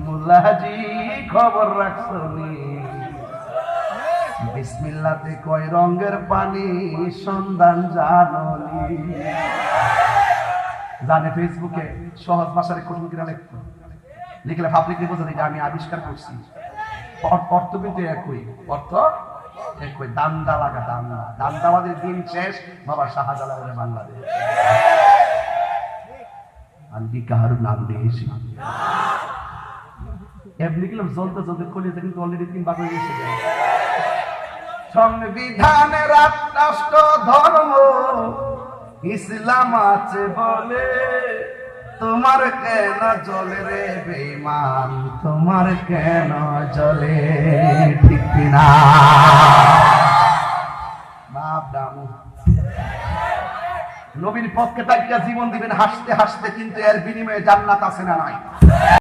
মুল্লাজি খবর রাখছনি বিসমিল্লাতে কয় রঙের পানি সন্ধান জাননি। জানে ফেসবুকে সহজ ভাষায় কঠিন কিনা লিখলে পাবলিক বোঝা যায় আমি আবিষ্কার করছি। অর্থ কিন্তু একই, অর্থ একই। দান্দা লাগা দান্দা, দান্দাবাদের দিন শেষ বাবা শাহজালালের বাংলাদেশ। আমি কাহার নাম দিয়েছি এমনি গেলাম জ্বলতে জ্বলতে খুলেছে, কিন্তু অলরেডি 3 ভাগ হয়ে গেছে। সংবিধানের রাষ্ট্র ধর্ম ইসলাম আছে বলে তোমার কেন জ্বলে রে বেঈমান, তোমার কেন জ্বলে? ঠিক কিনা বাপ দামু নবীর পক্ষে তাকিয়া জীবন দিবেন হাসতে হাসতে, কিন্তু এর বিনিময়ে জান্নাত আছে না নাই?